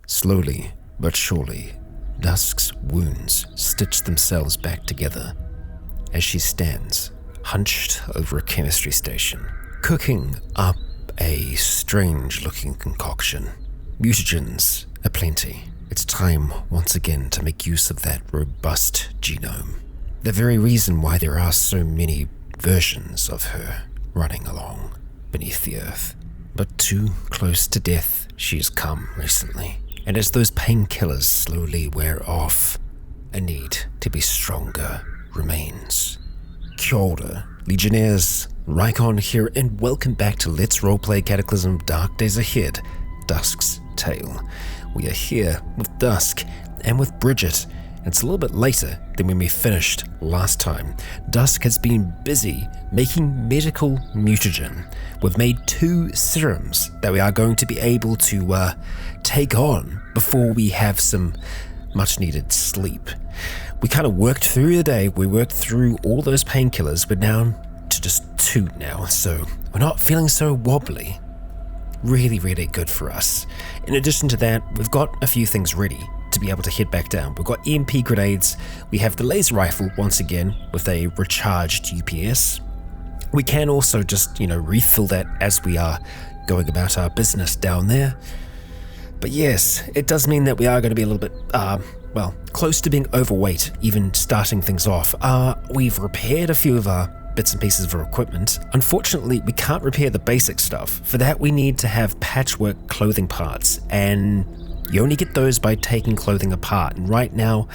Slowly but surely, Dusk's wounds stitch themselves back together as she stands, hunched over a chemistry station, cooking up a strange-looking concoction. Mutagens aplenty. It's time once again to make use of that robust genome. The very reason why there are so many versions of her running along beneath the earth. But too close to death she has come recently. And as those painkillers slowly wear off, a need to be stronger remains. Kia ora, Legionnaires, Rycon here, and welcome back to Let's Roleplay Cataclysm Dark Days Ahead, Dusk's Tale. We are here with Dusk and with Bridget. It's a little bit later than when we finished last time. Dusk has been busy making medical mutagen. We've made 2 serums that we are going to be able to take on before we have some much needed sleep. We kind of worked through the day. We worked through all those painkillers. We're down to just 2 now, so we're not feeling so wobbly. Really, really good for us. In addition to that, we've got a few things ready to be able to head back down. We've got EMP grenades. We have the laser rifle once again with a recharged UPS. We can also just, refill that as we are going about our business down there. But yes, it does mean that we are going to be a little bit, close to being overweight, even starting things off. We've repaired a few of our bits and pieces of our equipment. Unfortunately, we can't repair the basic stuff. For that, we need to have patchwork clothing parts, and you only get those by taking clothing apart. And right now,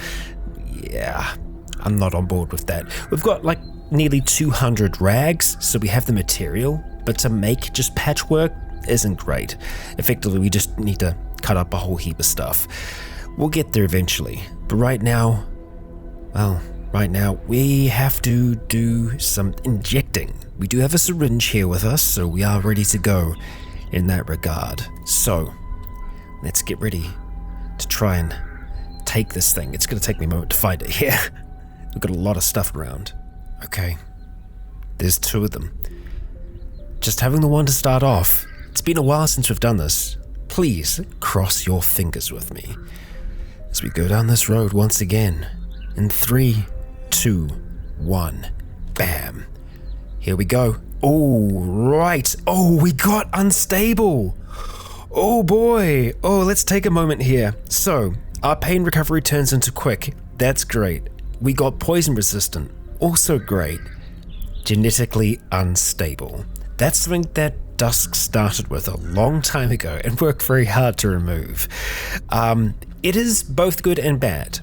I'm not on board with that. We've got nearly 200 rags, so we have the material, but to make just patchwork isn't great. Effectively, we just need to cut up a whole heap of stuff. We'll get there eventually, but right now, we have to do some injecting. We do have a syringe here with us, so we are ready to go in that regard. So, let's get ready to try and take this thing. It's going to take me a moment to find it here. We've got a lot of stuff around. Okay, there's 2 of them. Just having the one to start off. It's been a while since we've done this. Please cross your fingers with me as we go down this road once again. In 3, 2, 1, bam. Here we go. Oh, right. Oh, we got unstable. Oh boy. Oh, let's take a moment here. So, our pain recovery turns into quick. That's great. We got poison resistant. Also great. Genetically unstable. That's something that Dusk started with a long time ago and worked very hard to remove. It is both good and bad.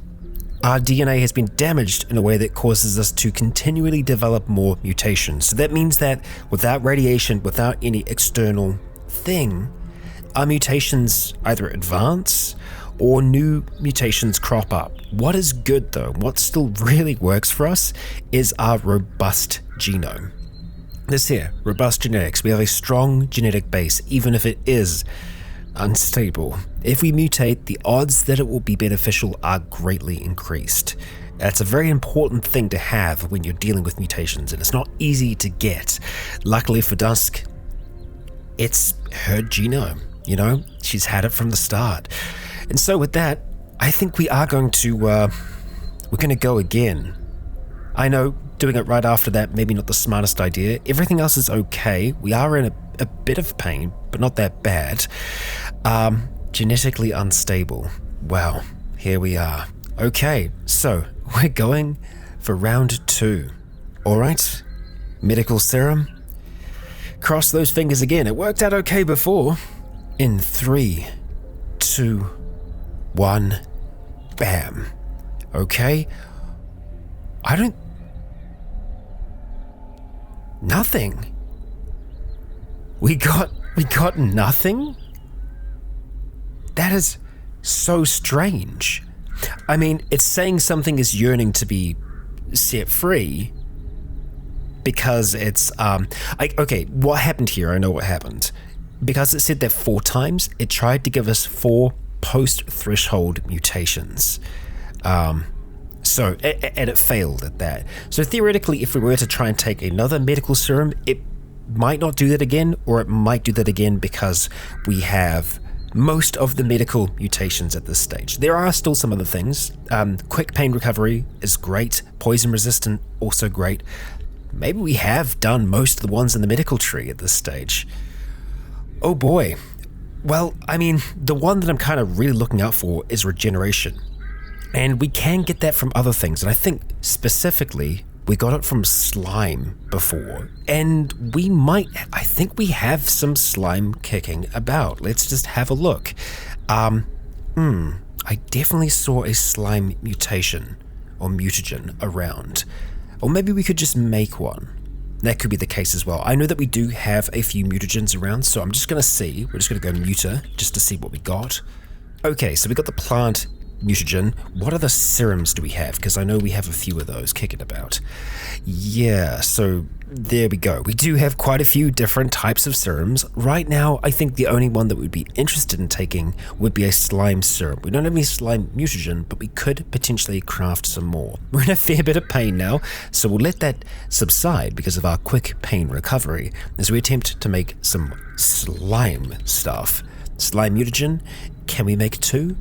Our DNA has been damaged in a way that causes us to continually develop more mutations. So that means that without radiation, without any external thing, our mutations either advance or new mutations crop up. What is good though, what still really works for us, is our robust genome. This here, robust genetics. We have a strong genetic base, even if it is unstable. If we mutate, the odds that it will be beneficial are greatly increased. That's a very important thing to have when you're dealing with mutations, and it's not easy to get. Luckily for Dusk, it's her genome, she's had it from the start. And so with that, I think we are going to, we're going to go again. I know doing it right after that, maybe not the smartest idea. Everything else is okay. We are in a bit of pain, but not that bad. Genetically unstable. Wow, here we are. Okay, so we're going for round 2. All right, medical serum. Cross those fingers again. It worked out okay before. In 3, 2, 1, bam. Okay. Nothing. We got nothing? That is so strange. I mean, it's saying something is yearning to be set free because it's, okay, what happened here? I know what happened. Because it said that 4 times, it tried to give us 4 post-threshold mutations. So, and it failed at that. So theoretically, if we were to try and take another medical serum, it might not do that again, or it might do that again because we have most of the medical mutations at this stage. There are still some other things. Quick pain recovery is great. Poison resistant, also great. Maybe we have done most of the ones in the medical tree at this stage. Oh boy. Well, I mean, the one that I'm kind of really looking out for is regeneration. And we can get that from other things. And I think specifically, we got it from slime before. And I think we have some slime kicking about. Let's just have a look. I definitely saw a slime mutation or mutagen around. Or maybe we could just make one. That could be the case as well. I know that we do have a few mutagens around, so I'm just going to see. We're just going to go muta just to see what we got. Okay, so we got the plant mutagen. What other serums do we have? Because I know we have a few of those kicking about. Yeah, so there we go. We do have quite a few different types of serums. Right now, I think the only one that we'd be interested in taking would be a slime serum. We don't have any slime mutagen, but we could potentially craft some more. We're in a fair bit of pain now, so we'll let that subside because of our quick pain recovery as we attempt to make some slime stuff. Slime mutagen, can we make 2?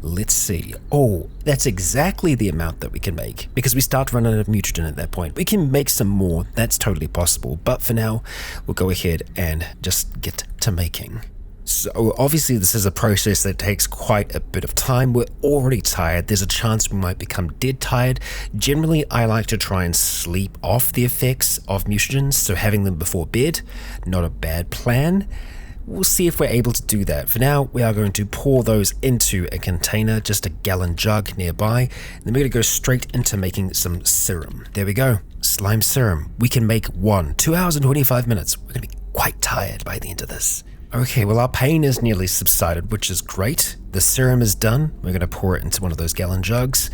Let's see. Oh, that's exactly the amount that we can make because we start running out of mutagen at that point. We can make some more. That's totally possible. But for now, we'll go ahead and just get to making. So obviously this is a process that takes quite a bit of time. We're already tired. There's a chance we might become dead tired. Generally, I like to try and sleep off the effects of mutagens, so having them before bed, not a bad plan. We'll see if we're able to do that. For now, we are going to pour those into a container, just a gallon jug nearby. And then we're going to go straight into making some serum. There we go. Slime serum. We can make 1. 2 hours and 25 minutes. We're going to be quite tired by the end of this. Okay, well, our pain is nearly subsided, which is great. The serum is done. We're going to pour it into one of those gallon jugs.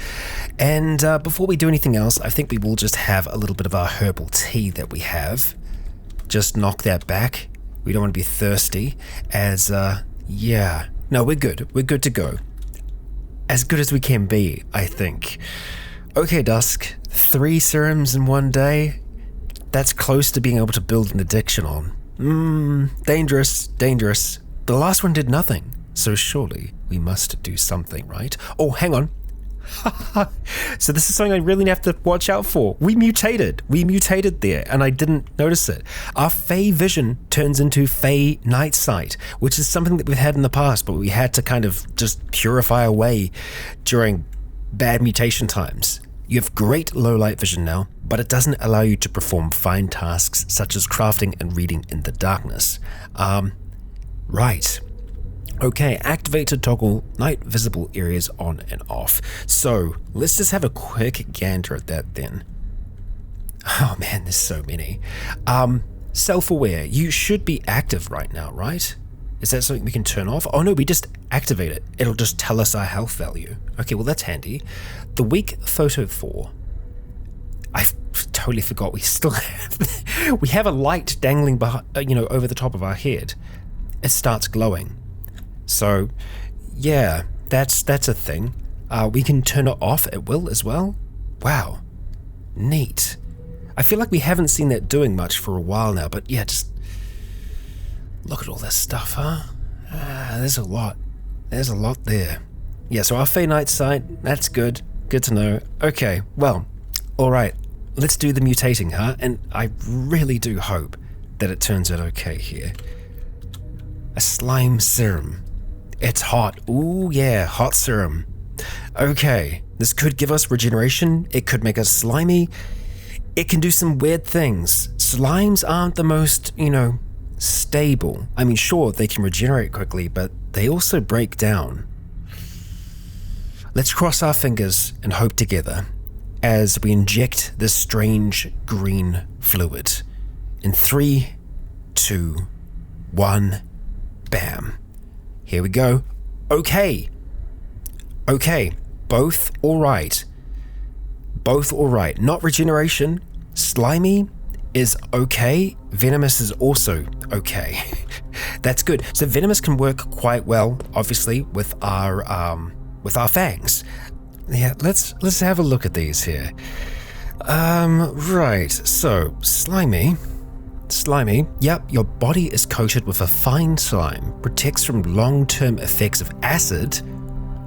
And before we do anything else, I think we will just have a little bit of our herbal tea that we have. Just knock that back. We don't want to be thirsty yeah. No, we're good. We're good to go. As good as we can be, I think. Okay, Dusk. 3 serums in one day. That's close to being able to build an addiction on. Dangerous, dangerous. The last one did nothing, so surely we must do something, right? Oh, hang on. So this is something I really have to watch out for. We mutated there, and I didn't notice it. Our Fey vision turns into Fey night sight, which is something that we've had in the past, but we had to kind of just purify away during bad mutation times. You have great low light vision now, but it doesn't allow you to perform fine tasks such as crafting and reading in the darkness. Right. Okay, activate to toggle night visible areas on and off. So let's just have a quick gander at that then. Oh man, there's so many. Self-aware, you should be active right now, right? Is that something we can turn off? Oh no, we just activate it. It'll just tell us our health value. Okay, well that's handy. The weak photo 4. I totally forgot we still have, we have a light dangling behind, over the top of our head. It starts glowing. So, yeah, that's a thing. We can turn it off at will as well. Wow, neat. I feel like we haven't seen that doing much for a while now, but yeah, just look at all this stuff, huh? There's a lot. There's a lot there. Yeah, so our Fey night sight, that's good. Good to know. Okay, well, all right. Let's do the mutating, huh? And I really do hope that it turns out okay here. A slime serum. It's hot. Ooh, yeah, hot serum. Okay, this could give us regeneration. It could make us slimy. It can do some weird things. Slimes aren't the most, stable. I mean, sure, they can regenerate quickly, but they also break down. Let's cross our fingers and hope together as we inject this strange green fluid. In 3, 2, 1, bam. Here we go. Okay, both all right. Not regeneration. Slimy is okay. Venomous is also okay. That's good. So venomous can work quite well, obviously, with our fangs. Yeah, let's have a look at these here. Right. So slimy. Slimy. Yep, your body is coated with a fine slime, protects from long-term effects of acid,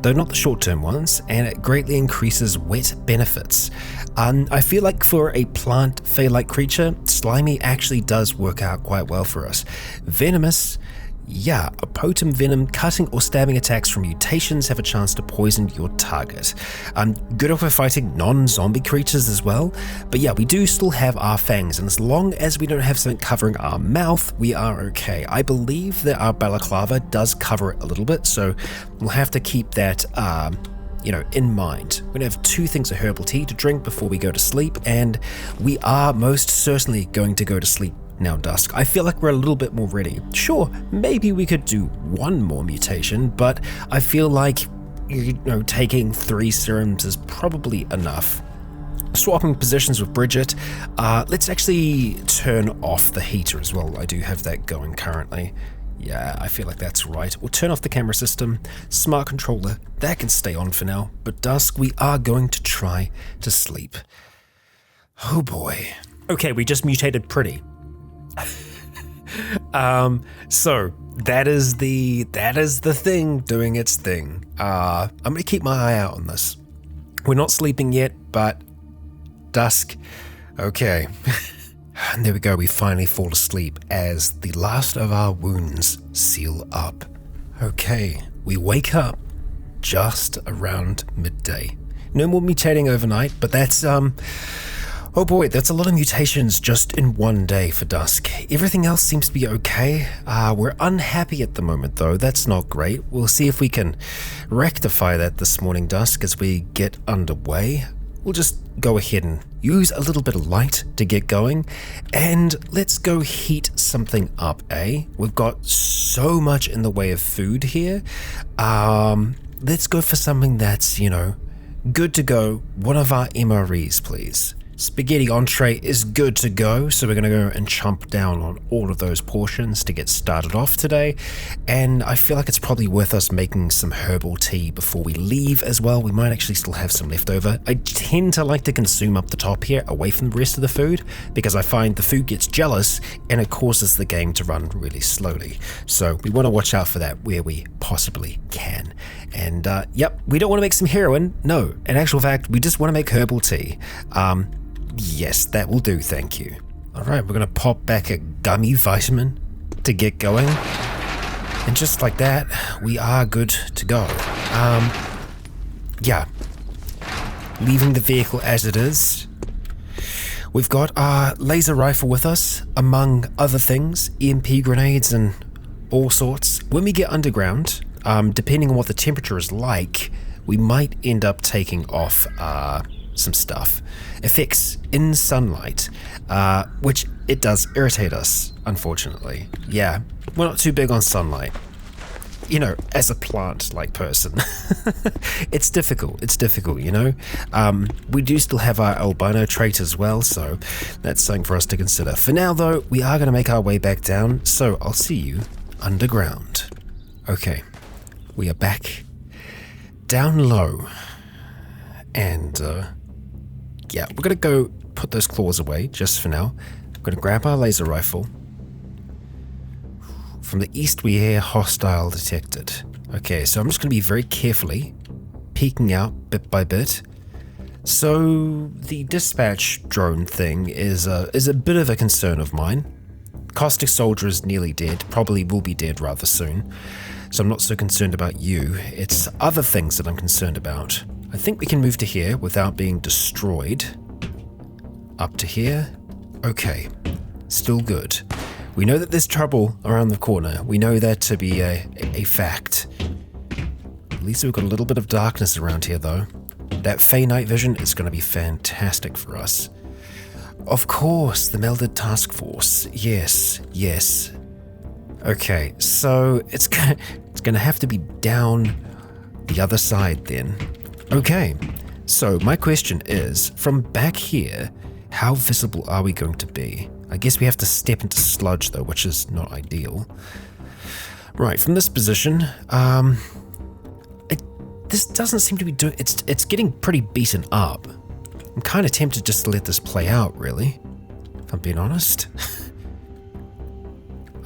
though not the short-term ones, and it greatly increases wet benefits. I feel like for a plant fey-like creature, slimy actually does work out quite well for us. Venomous. Yeah, a potent venom, cutting or stabbing attacks from mutations have a chance to poison your target. Good for fighting non-zombie creatures as well, but yeah, we do still have our fangs, and as long as we don't have something covering our mouth, we are okay. I believe that our balaclava does cover it a little bit, so we'll have to keep that in mind. We're gonna have 2 things of herbal tea to drink before we go to sleep, and we are most certainly going to go to sleep now, Dusk. I feel like we're a little bit more ready. Sure, maybe we could do 1 more mutation, but I feel like, taking 3 serums is probably enough. Swapping positions with Bridget. Let's actually turn off the heater as well. I do have that going currently. Yeah, I feel like that's right. We'll turn off the camera system, smart controller, that can stay on for now, but Dusk, we are going to try to sleep. Oh boy. Okay, we just mutated pretty. So that is the thing doing its thing. I'm gonna keep my eye out on this. We're not sleeping yet, but Dusk. Okay. And there we go, we finally fall asleep as the last of our wounds seal up. Okay, we wake up just around midday. No more mutating overnight, but that's oh boy, that's a lot of mutations just in one day for Dusk. Everything else seems to be okay. We're unhappy at the moment though, that's not great. We'll see if we can rectify that this morning, Dusk, as we get underway. We'll just go ahead and use a little bit of light to get going, and let's go heat something up, eh? We've got so much in the way of food here. Let's go for something that's, good to go. One of our MREs, please. Spaghetti entree is good to go, so we're going to go and chomp down on all of those portions to get started off today. And I feel like it's probably worth us making some herbal tea before we leave as well. We might actually still have some left over. I tend to like to consume up the top here away from the rest of the food, because I find the food gets jealous and it causes the game to run really slowly. So we want to watch out for that where we possibly can. And yep, we don't want to make some heroin. No, in actual fact, we just want to make herbal tea. Yes, that will do, thank you. Alright, we're gonna pop back a gummy vitamin to get going. And just like that, we are good to go. Yeah. Leaving the vehicle as it is. We've got our laser rifle with us, among other things, EMP grenades and all sorts. When we get underground, depending on what the temperature is like, we might end up taking off some stuff. Effects in sunlight, which it does irritate us, unfortunately. Yeah, we're not too big on sunlight. As a plant-like person. It's difficult, we do still have our albino trait as well, so that's something for us to consider. For now, though, we are going to make our way back down, so I'll see you underground. Okay, we are back down low, and yeah, we're going to go put those claws away just for now. I'm going to grab our laser rifle. From the east we hear hostile detected. Okay, so I'm just going to be very carefully peeking out bit by bit. So the dispatch drone thing is a bit of a concern of mine. Caustic Soldier is nearly dead, probably will be dead rather soon. So I'm not so concerned about you. It's other things that I'm concerned about. I think we can move to here without being destroyed. Up to here. Okay, still good. We know that there's trouble around the corner. We know that to be a fact. At least we've got a little bit of darkness around here though. That Fey night vision is going to be fantastic for us. Of course, the melded task force. Yes. Okay, so it's going to have to be down the other side then. Okay, so my question is, from back here, how visible are we going to be? I guess we have to step into sludge though, which is not ideal. Right, from this position, this doesn't seem to be doing, it's getting pretty beaten up. I'm kind of tempted just to let this play out, really, if I'm being honest.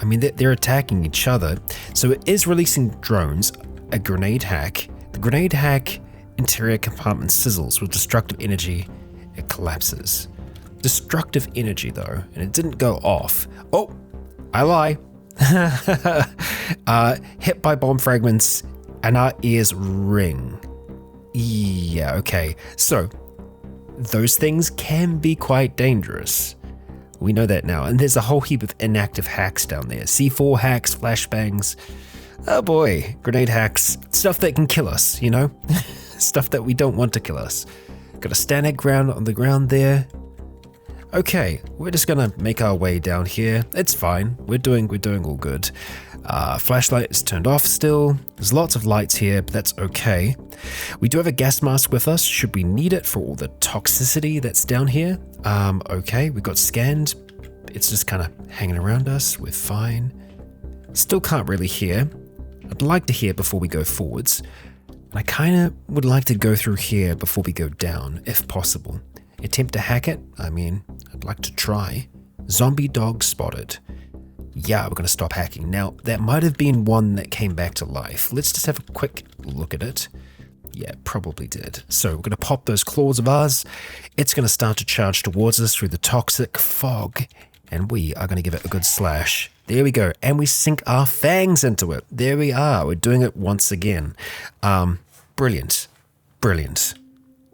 I mean, they're attacking each other. So it is releasing drones, a grenade hack. The grenade hack interior compartment sizzles with destructive energy. It collapses. Destructive energy though, and it didn't go off. Oh, I lie. Hit by bomb fragments and our ears ring. Yeah, okay. So those things can be quite dangerous. We know that now. And there's a whole heap of inactive hacks down there. C4 hacks, flashbangs. Oh boy, grenade hacks. Stuff that can kill us, you know? Stuff that we don't want to kill us. Got a static ground on the ground there. Okay, we're just gonna make our way down here. It's fine. We're doing all good. Flashlight is turned off still. There's lots of lights here, but that's okay. We do have a gas mask with us, should we need it for all the toxicity that's down here. Okay, we got scanned. It's just kind of hanging around us. We're fine. Still can't really hear. I'd like to hear before we go forwards. And I kind of would like to go through here before we go down, if possible. Attempt to hack it? I mean, I'd like to try. Zombie dog spotted. Yeah, we're going to stop hacking. Now, that might have been one that came back to life. Let's just have a quick look at it. Yeah, it probably did. So we're going to pop those claws of ours. It's going to start to charge towards us through the toxic fog. And we are going to give it a good slash. There we go. And we sink our fangs into it. There we are. We're doing it once again. Brilliant. Brilliant.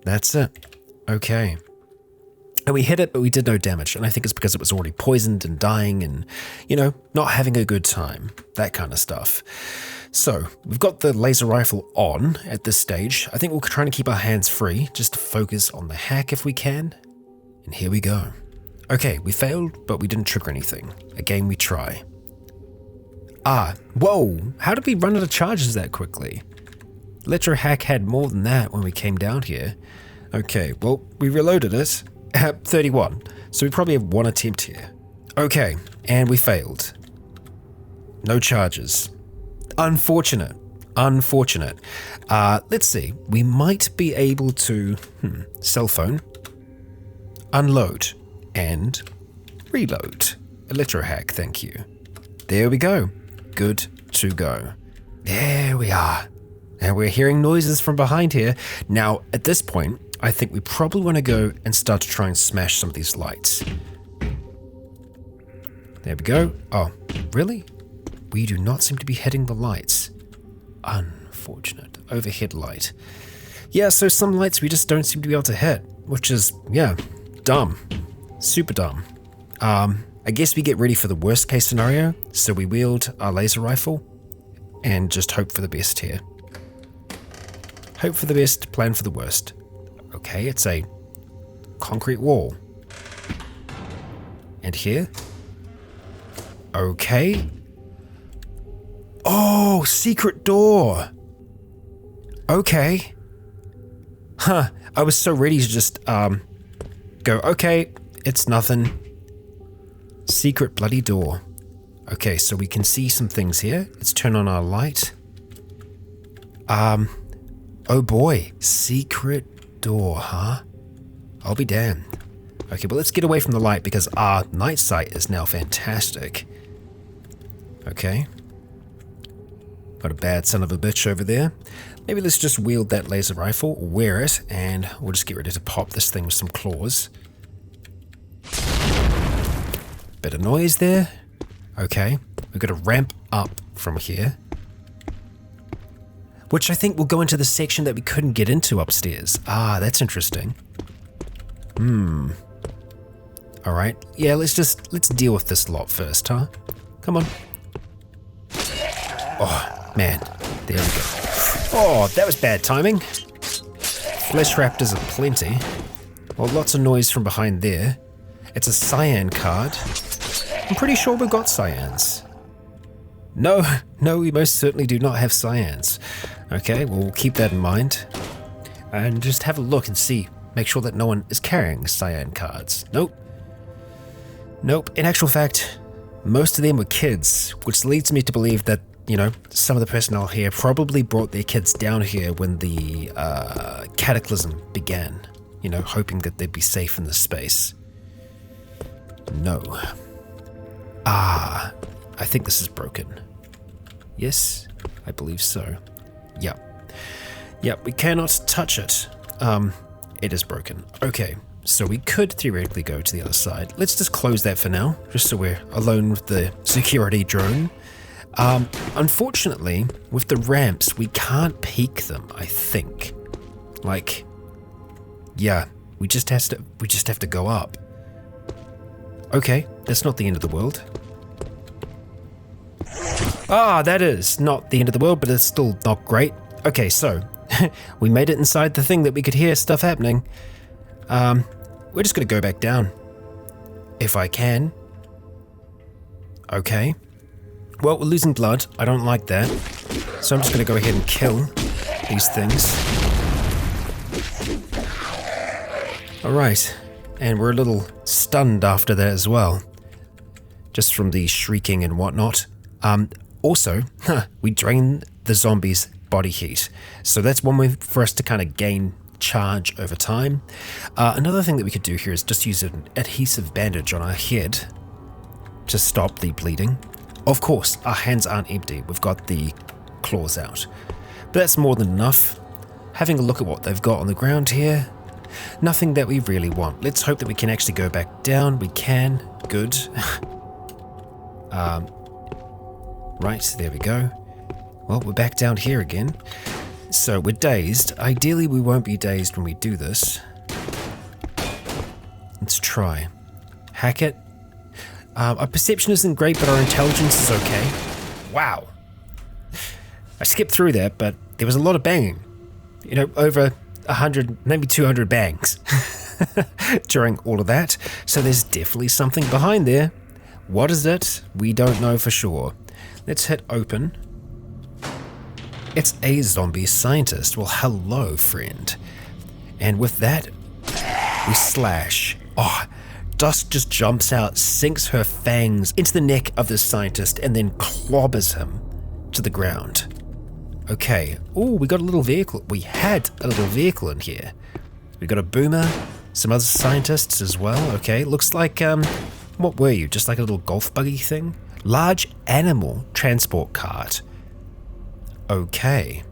That's it. Okay. And we hit it, but we did no damage. And I think it's because it was already poisoned and dying and, you know, not having a good time. That kind of stuff. So, we've got the laser rifle on at this stage. I think we're trying to keep our hands free, just to focus on the hack if we can. And here we go. Okay, we failed, but we didn't trigger anything. Again, we try. Whoa! How did we run out of charges that quickly? Electro hack had more than that when we came down here. Okay, well, we reloaded it. 31. So we probably have one attempt here. Okay, and we failed. No charges. Unfortunate. Unfortunate. Let's see. We might be able to... cell phone. Unload. And reload. Electro hack, thank you. There we go. Good to go. There we are. And we're hearing noises from behind here. Now, at this point, I think we probably want to go and start to try and smash some of these lights. There we go. Oh, really? We do not seem to be hitting the lights. Unfortunate. Overhead light. Yeah, so some lights we just don't seem to be able to hit, which is, yeah, dumb. Super dumb. I guess we get ready for the worst case scenario, so we wield our laser rifle and just hope for the best here. Hope for the best, plan for the worst. Okay, it's a concrete wall. And here? Okay. Oh, secret door. Okay. Huh, I was so ready to just, go, okay, it's nothing. Secret bloody door. Okay, so we can see some things here. Let's turn on our light. Oh boy, secret door, huh? I'll be damned. Okay, but let's get away from the light because our night sight is now fantastic. Okay. Got a bad son of a bitch over there. Maybe let's just wield that laser rifle, wear it, and we'll just get ready to pop this thing with some claws. Bit of noise there. Okay, we've got to ramp up from here. Which I think will go into the section that we couldn't get into upstairs. That's interesting. Alright, yeah, let's deal with this lot first, huh? Come on. Oh, man. There we go. Oh, that was bad timing. Flesh raptors are plenty. Well, lots of noise from behind there. It's a cyan card. I'm pretty sure we've got cyans. No, we most certainly do not have cyans. Okay, well, we'll keep that in mind. And just have a look and see. Make sure that no one is carrying cyan cards. Nope. Nope. In actual fact, most of them were kids, which leads me to believe that, you know, some of the personnel here probably brought their kids down here when the Cataclysm began. You know, hoping that they'd be safe in this space. No. I think this is broken. Yes, I believe so. Yep. Yep, we cannot touch it. It is broken. Okay, so we could theoretically go to the other side. Let's just close that for now, just so we're alone with the security drone. Unfortunately, with the ramps, we can't peek them, I think. Like, yeah, we just have to go up. Okay, that's not the end of the world. Ah, that is not the end of the world, but it's still not great. Okay, so we made it inside the thing that we could hear stuff happening. We're just gonna go back down. If I can. Okay. Well, we're losing blood. I don't like that. So I'm just gonna go ahead and kill these things. Alright. And we're a little stunned after that as well. Just from the shrieking and whatnot. Also, we drain the zombies' body heat. So that's one way for us to kind of gain charge over time. Another thing that we could do here is just use an adhesive bandage on our head to stop the bleeding. Of course, our hands aren't empty. We've got the claws out. But that's more than enough. Having a look at what they've got on the ground here, nothing that we really want. Let's hope that we can actually go back down. We can. Good. Right, there we go. Well, we're back down here again. So we're dazed. Ideally, we won't be dazed when we do this. Let's try. Hack it. Our perception isn't great, but our intelligence is okay. Wow. I skipped through that, but there was a lot of banging. You know, over 100, maybe 200 bangs during all of that. So there's definitely something behind there. What is it? We don't know for sure. Let's hit open. It's a zombie scientist. Well, hello, friend. And with that, we slash. Oh, Dusk just jumps out, sinks her fangs into the neck of this scientist, and then clobbers him to the ground. Okay. Oh, we got a little vehicle. We had a little vehicle in here. We got a boomer, some other scientists as well. Okay, looks like, what were you? Just like a little golf buggy thing? Large animal transport cart. Okay.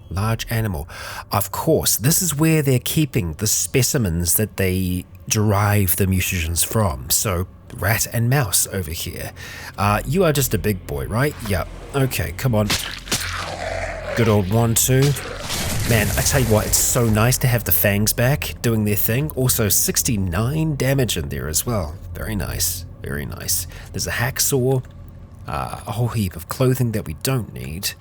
Large animal. Of course, this is where they're keeping the specimens that they derive the mutations from. So, rat and mouse over here. You are just a big boy, right? Yep. Okay, come on. Good old 1-2. Man, I tell you what, it's so nice to have the fangs back doing their thing. Also, 69 damage in there as well. Very nice. Very nice. There's a hacksaw. A whole heap of clothing that we don't need.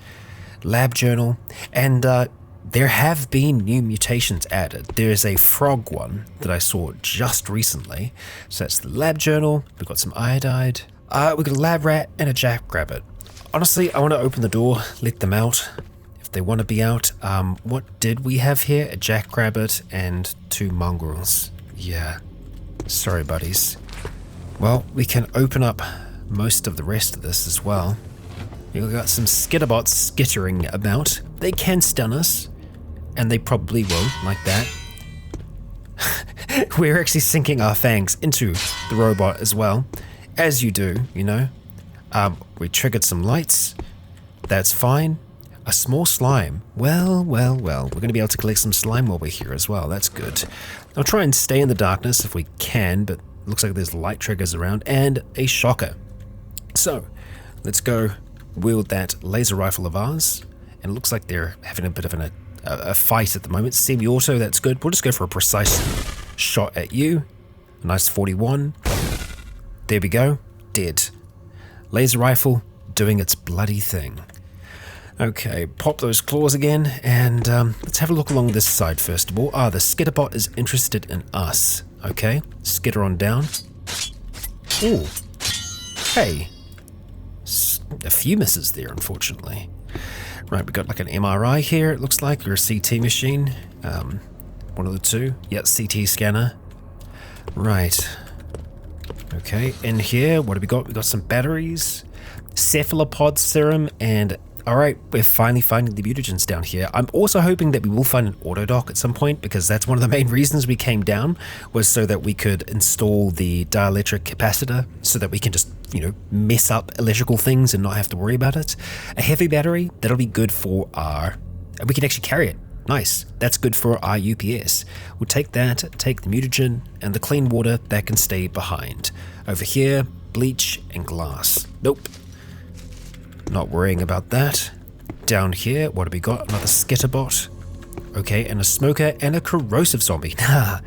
Lab journal. And there have been new mutations added. There's a frog one that I saw just recently. So that's the lab journal. We've got some iodide. We've got a lab rat and a jackrabbit. Honestly, I want to open the door, let them out if they want to be out. What did we have here? A jackrabbit and 2 mongrels. Yeah. Sorry, buddies. Well, we can open up most of the rest of this as well. We've got some skitterbots skittering about. They can stun us, and they probably will, like that. We're actually sinking our fangs into the robot as well, as you do, you know. We triggered some lights. That's fine. A small slime. Well. We're going to be able to collect some slime while we're here as well. That's good. I'll try and stay in the darkness if we can, but looks like there's light triggers around, and a shocker. So, let's go wield that laser rifle of ours, and it looks like they're having a bit of a fight at the moment. Semi-auto, that's good. We'll just go for a precise shot at you. A nice 41. There we go. Dead. Laser rifle doing its bloody thing. Okay, pop those claws again, and let's have a look along this side first of all. The skitterbot is interested in us. Okay, skitter on down. Ooh. Hey. A few misses there, unfortunately. Right, we got like an MRI here, it looks like, or a CT machine. One of the two. Yep, CT scanner. Right. Okay, in here, what have we got? We got some batteries, cephalopod serum, and Alright, we're finally finding the mutagens down here. I'm also hoping that we will find an auto dock at some point, because that's one of the main reasons we came down, was so that we could install the dielectric capacitor, so that we can just, you know, mess up electrical things and not have to worry about it. A heavy battery, that'll be good for our... we can actually carry it. Nice. That's good for our UPS. We'll take that, take the mutagen, and the clean water, that can stay behind. Over here, bleach and glass. Nope. Not worrying about that. Down here, what have we got? Another skitterbot. Okay, and a smoker and a corrosive zombie.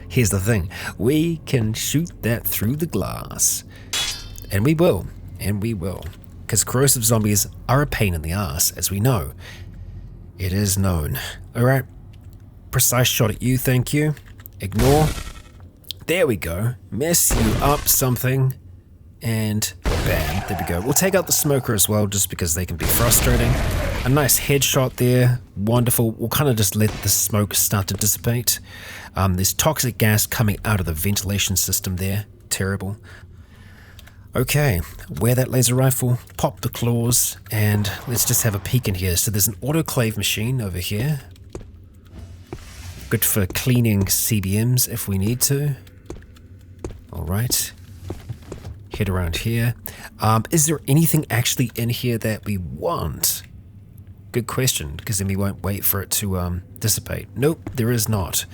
Here's the thing. We can shoot that through the glass. And we will. And we will. Because corrosive zombies are a pain in the ass, as we know. It is known. Alright. Precise shot at you, thank you. Ignore. There we go. Mess you up something. And bam, there we go. We'll take out the smoker as well, just because they can be frustrating. A nice headshot there. Wonderful. We'll kind of just let the smoke start to dissipate. There's toxic gas coming out of the ventilation system there. Terrible. Okay, wear that laser rifle, pop the claws, and let's just have a peek in here. So there's an autoclave machine over here. Good for cleaning CBMs if we need to. Alright. Head around here. Is there anything actually in here that we want? Good question, because then we won't wait for it to dissipate. Nope, there is not.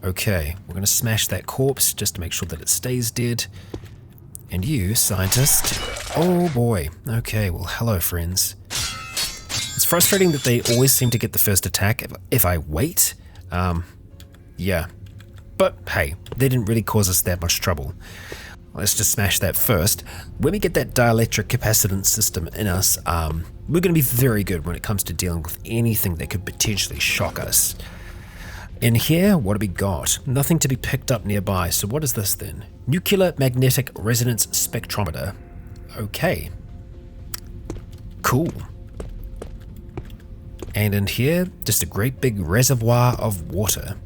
Okay, we're going to smash that corpse just to make sure that it stays dead. And you, scientist. Oh boy. Okay, well, hello, friends. It's frustrating that they always seem to get the first attack if I wait. Yeah. But hey, they didn't really cause us that much trouble. Let's just smash that first. When we get that dielectric capacitance system in us, we're going to be very good when it comes to dealing with anything that could potentially shock us. In here, what do we got? Nothing to be picked up nearby, so what is this then? Nuclear magnetic resonance spectrometer. Okay. Cool. And in here, just a great big reservoir of water.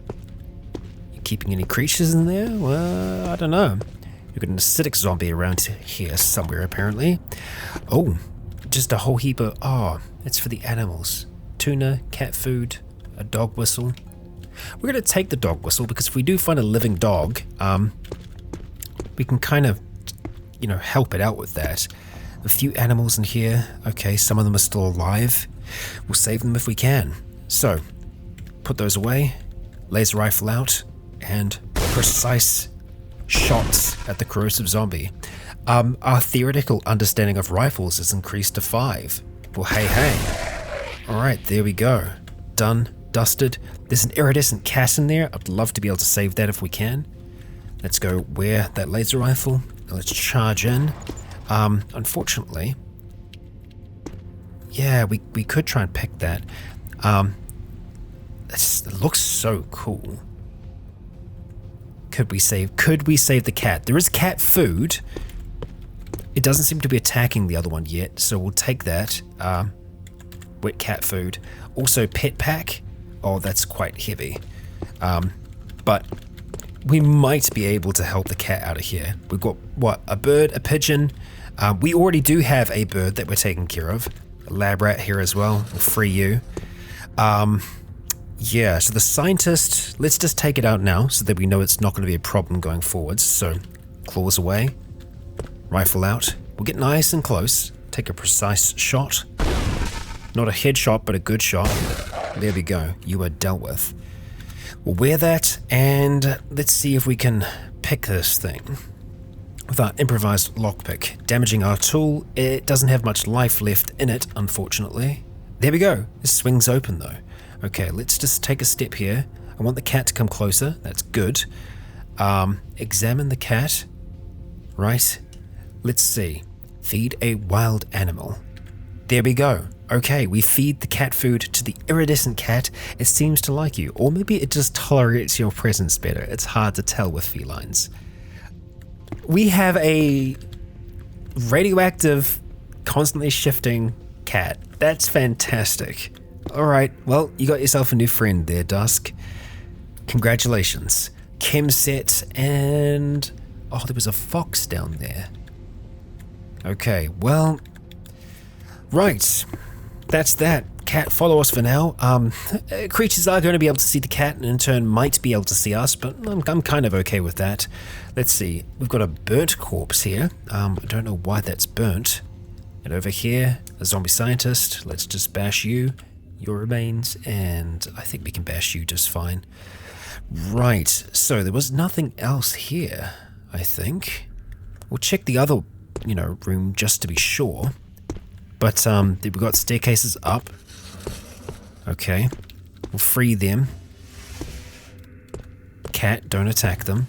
You keeping any creatures in there? Well, I don't know. You've got an acidic zombie around here somewhere, apparently. Oh, just a whole heap of... oh, it's for the animals. Tuna, cat food, a dog whistle. We're going to take the dog whistle, because if we do find a living dog, we can kind of, you know, help it out with that. A few animals in here. Okay, some of them are still alive. We'll save them if we can. So, put those away, laser rifle out, and precise shots at the corrosive zombie. Our theoretical understanding of rifles is increased to 5. Well, hey. Alright, there we go. Done, dusted. There's an iridescent cat in there. I'd love to be able to save that if we can. Let's go wear that laser rifle. Let's charge in. Unfortunately, yeah, we could try and pick that. It looks so cool. Could we save the cat? There is cat food. It doesn't seem to be attacking the other one yet, so we'll take that. Wet cat food. Also pet pack. Oh, that's quite heavy. But we might be able to help the cat out of here. We've got, what, a bird, a pigeon. We already do have a bird that we're taking care of. A lab rat here as well. We'll free you. Yeah, so the scientist, let's just take it out now so that we know it's not going to be a problem going forwards. So, claws away. Rifle out. We'll get nice and close. Take a precise shot. Not a headshot, but a good shot. There we go. You are dealt with. We'll wear that, and let's see if we can pick this thing. With our improvised lockpick, damaging our tool, it doesn't have much life left in it, unfortunately. There we go. This swings open, though. Okay, let's just take a step here. I want the cat to come closer. That's good. Examine the cat. Right. Let's see. Feed a wild animal. There we go. Okay, we feed the cat food to the iridescent cat. It seems to like you, or maybe it just tolerates your presence better. It's hard to tell with felines. We have a radioactive, constantly shifting cat. That's fantastic. Alright, well, you got yourself a new friend there, Dusk. Congratulations. Chemset and... oh, there was a fox down there. Okay, well... right. that's that. Cat, follow us for now. Creatures are going to be able to see the cat and in turn might be able to see us, but I'm kind of okay with that. Let's see. We've got a burnt corpse here. I don't know why that's burnt. And over here, a zombie scientist. Let's just bash you, your remains, and I think we can bash you just fine. Right, so there was nothing else here, I think. We'll check the other, room just to be sure. But we've got staircases up. Okay, we'll free them. Cat, don't attack them.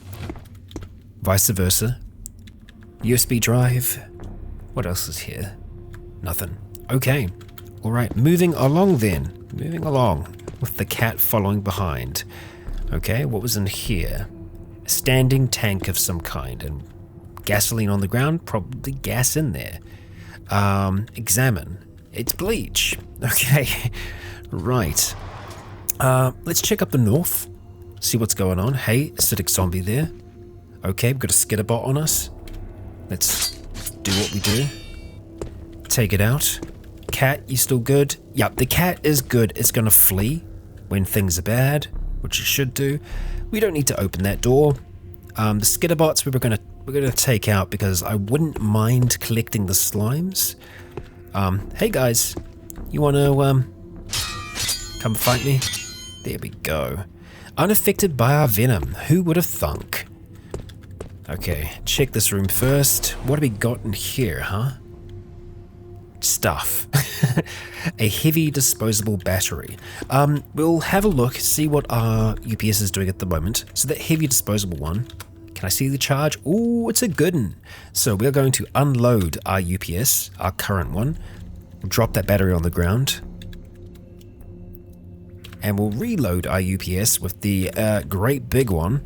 Vice versa. USB drive. What else is here? Nothing. Okay, alright, moving along then. Moving along with the cat following behind. Okay, what was in here? A standing tank of some kind and gasoline on the ground, probably gas in there. Examine. It's bleach. Okay, right. Let's check up the north, see what's going on. Hey, acidic zombie there. Okay, we've got a skitterbot on us. Let's do what we do. Take it out. Cat, you still good? Yep, the cat is good. It's gonna flee when things are bad, which it should do. We don't need to open that door. The skitterbots we're gonna take out because I wouldn't mind collecting the slimes. Hey guys, you wanna come fight me? There we go. Unaffected by our venom. Who would have thunk? Okay, check this room first. What have we got in here, huh? Stuff. A heavy disposable battery. We'll have a look, see what our UPS is doing at the moment. So that heavy disposable one, can I see the charge? Ooh, it's a good one. So we're going to unload our UPS, our current one. We'll drop that battery on the ground. And we'll reload our UPS with the great big one.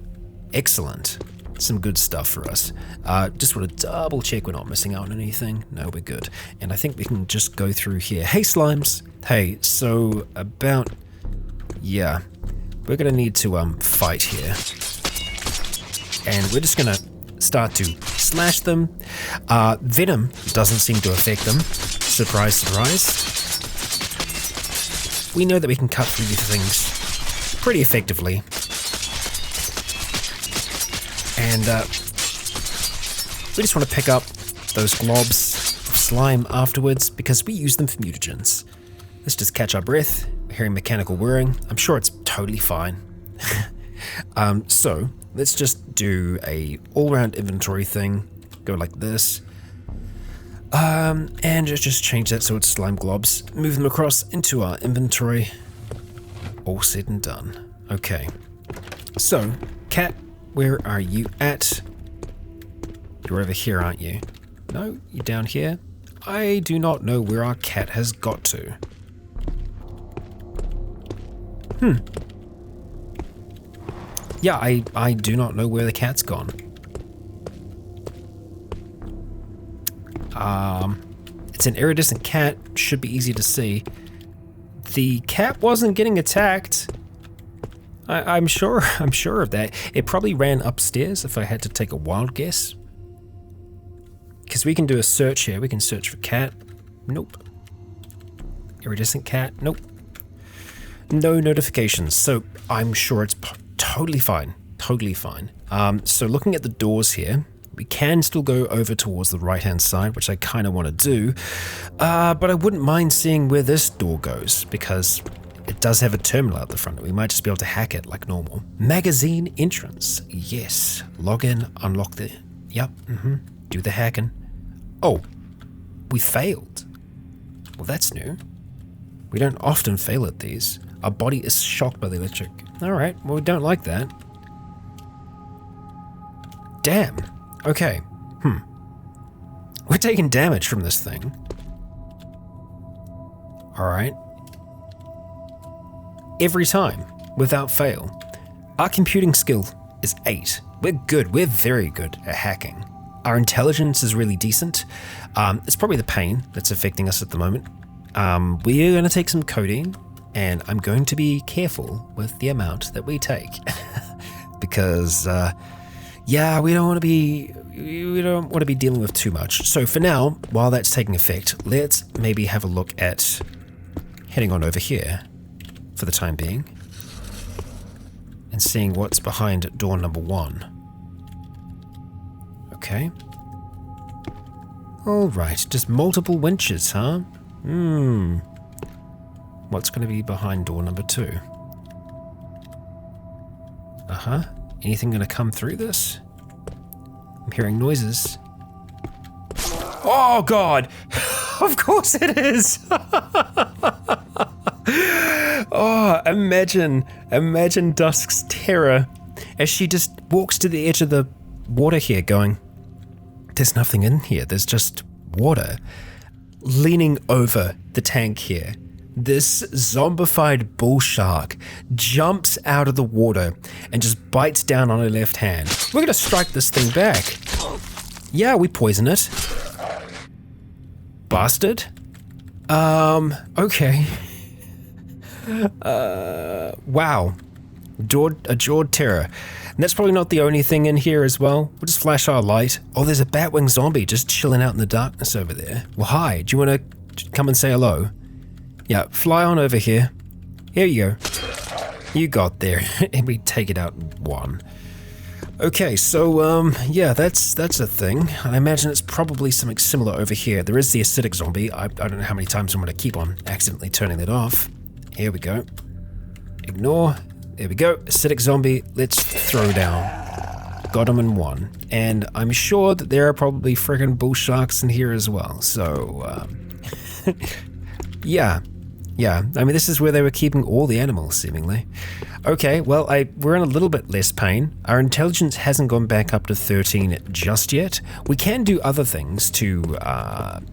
Excellent. Some good stuff for us. Just want to double check we're not missing out on anything. No, we're good. And I think we can just go through here. Hey, slimes. Hey, so about... Yeah, we're going to need to fight here. And we're just going to start to slash them. Venom doesn't seem to affect them. Surprise, surprise. We know that we can cut through these things pretty effectively. And we just want to pick up those globs of slime afterwards because we use them for mutagens. Let's just catch our breath. We're hearing mechanical whirring. I'm sure it's totally fine. So let's just do a all-round inventory thing. Go like this. And just change that so it's slime globs. Move them across into our inventory. All said and done. Okay. So, cat, where are you at? You're over here, aren't you? No, you're down here. I do not know where our cat has got to. Yeah, I do not know where the cat's gone. It's an iridescent cat, should be easy to see. The cat wasn't getting attacked. I'm sure of that. It probably ran upstairs if I had to take a wild guess. Because we can do a search here. We can search for cat. Nope. Iridescent cat. Nope. No notifications. So I'm sure it's totally fine. Totally fine. So looking at the doors here, we can still go over towards the right-hand side, which I kind of want to do. But I wouldn't mind seeing where this door goes, because it does have a terminal at the front. We might just be able to hack it like normal. Magazine entrance. Yes. Log in, unlock the... Yep. Do the hacking. Oh. We failed. Well, that's new. We don't often fail at these. Our body is shocked by the electric. Alright, well, we don't like that. Damn. Okay. We're taking damage from this thing. Alright. Every time, without fail. Our computing skill is 8. We're good. We're very good at hacking. Our intelligence is really decent. It's probably the pain that's affecting us at the moment. We're going to take some codeine, and I'm going to be careful with the amount that we take. Because, yeah, we don't want to be dealing with too much. So for now, while that's taking effect, let's maybe have a look at heading on over here for the time being and seeing what's behind door number 1. Okay. Alright, just multiple winches, huh? What's going to be behind door number 2? Anything going to come through this? I'm hearing noises. Oh god! Of course it is! Oh, imagine Dusk's terror as she just walks to the edge of the water here going, there's nothing in here, there's just water. Leaning over the tank here, this zombified bull shark jumps out of the water and just bites down on her left hand. We're gonna strike this thing back. Yeah, we poison it. Bastard. Okay. Wow. A jawed terror. And that's probably not the only thing in here as well. We'll just flash our light. Oh, there's a batwing zombie just chilling out in the darkness over there. Well, hi. Do you want to come and say hello? Yeah, fly on over here. Here you go. You got there. And we take it out in 1. Okay, so, yeah, that's a thing. I imagine it's probably something similar over here. There is the acidic zombie. I don't know how many times I'm going to keep on accidentally turning that off. Here we go. Ignore. There we go. Acidic zombie. Let's throw down. Got him in 1. And I'm sure that there are probably friggin' bull sharks in here as well. So, yeah. Yeah, I mean, this is where they were keeping all the animals, seemingly. Okay, well, we're in a little bit less pain. Our intelligence hasn't gone back up to 13 just yet. We can do other things to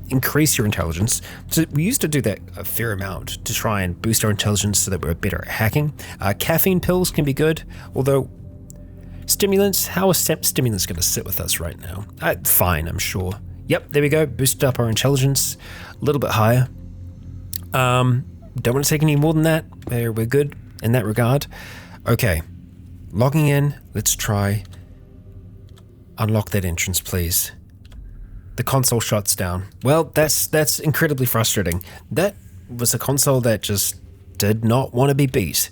increase your intelligence. So we used to do that a fair amount to try and boost our intelligence so that we're better at hacking. Caffeine pills can be good, although stimulants, how is stimulants going to sit with us right now? Fine, I'm sure. Yep, there we go, boosted up our intelligence a little bit higher. Don't want to take any more than that. We're good in that regard. Okay, logging in. Let's try. Unlock that entrance, please. The console shuts down. Well, that's incredibly frustrating. That was a console that just did not want to be beat.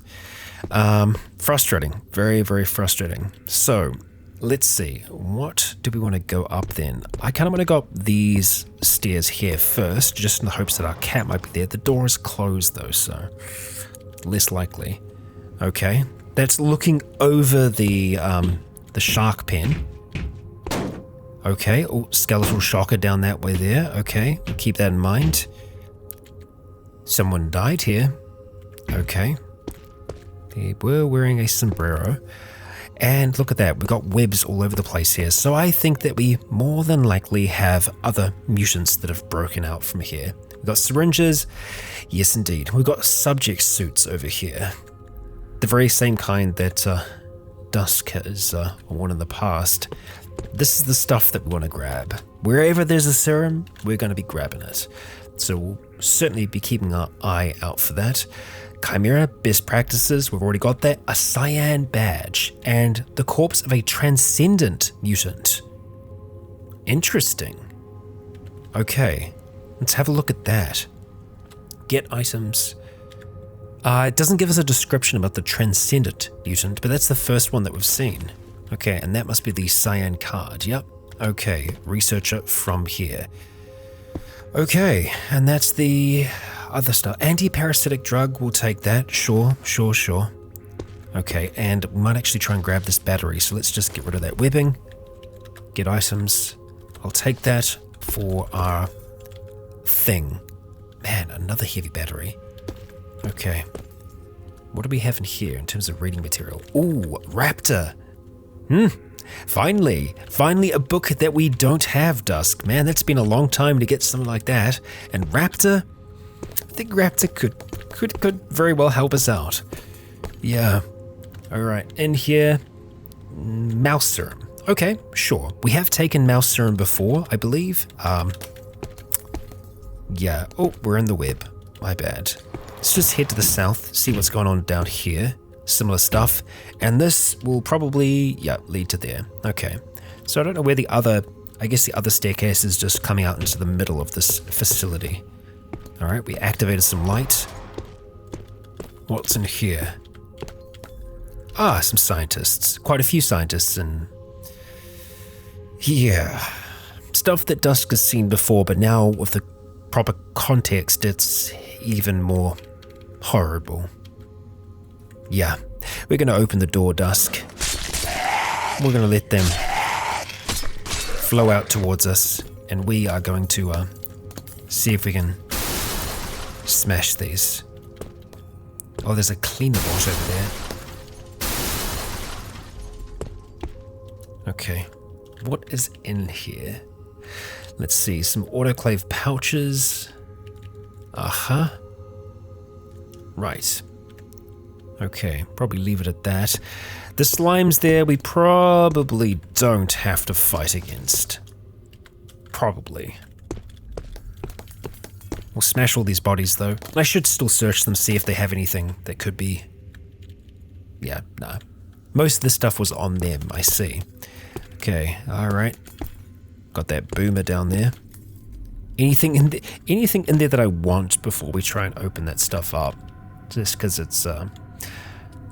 Frustrating. Very, very frustrating. So, let's see. What do we want to go up then? I kind of want to go up these stairs here first, just in the hopes that our cat might be there. The door is closed though, so less likely. Okay, that's looking over the shark pen. Okay, oh, skeletal shocker down that way there. Okay, keep that in mind. Someone died here. Okay. They were wearing a sombrero. And look at that, we've got webs all over the place here. So I think that we more than likely have other mutants that have broken out from here. We've got syringes. Yes, indeed. We've got subject suits over here. The very same kind that Dusk has worn in the past. This is the stuff that we want to grab. Wherever there's a serum, we're going to be grabbing it. So we'll certainly be keeping our eye out for that. Chimera, best practices, we've already got that. A cyan badge, and the corpse of a transcendent mutant. Interesting. Okay, let's have a look at that. Get items. It doesn't give us a description about the transcendent mutant, but that's the first one that we've seen. Okay, and that must be the cyan card, yep. Okay, researcher from here. Okay, and that's the other stuff. Anti-parasitic drug, we'll take that. Sure. Okay, and we might actually try and grab this battery, so let's just get rid of that webbing. Get items. I'll take that for our thing. Man, another heavy battery. Okay. What do we have in here in terms of reading material? Ooh, Raptor. Finally a book that we don't have, Dusk. Man, that's been a long time to get something like that. And Raptor, I think Raptor could very well help us out. Yeah. All right. In here, mouse serum. Okay, sure. We have taken mouse serum before, I believe. Yeah. Oh, we're in the web. My bad. Let's just head to the south, see what's going on down here. Similar stuff. And this will probably, lead to there. Okay. So I don't know where the other staircase is just coming out into the middle of this facility. All right, we activated some light. What's in here? Ah, some scientists. Quite a few scientists, and yeah, stuff that Dusk has seen before, but now with the proper context, it's even more horrible. Yeah, we're going to open the door, Dusk. We're going to let them flow out towards us, and we are going to see if we can smash these. Oh, there's a cleaner bot over there. Okay, what is in here? Let's see, some autoclave pouches. Uh-huh. Right. Okay, probably leave it at that. The slimes there we probably don't have to fight against. Probably. We'll smash all these bodies though. I should still search them, see if they have anything that could be... Yeah, no. Most of the stuff was on them, I see. Okay, alright. Got that boomer down there. Anything in there that I want before we try and open that stuff up? Just because it's a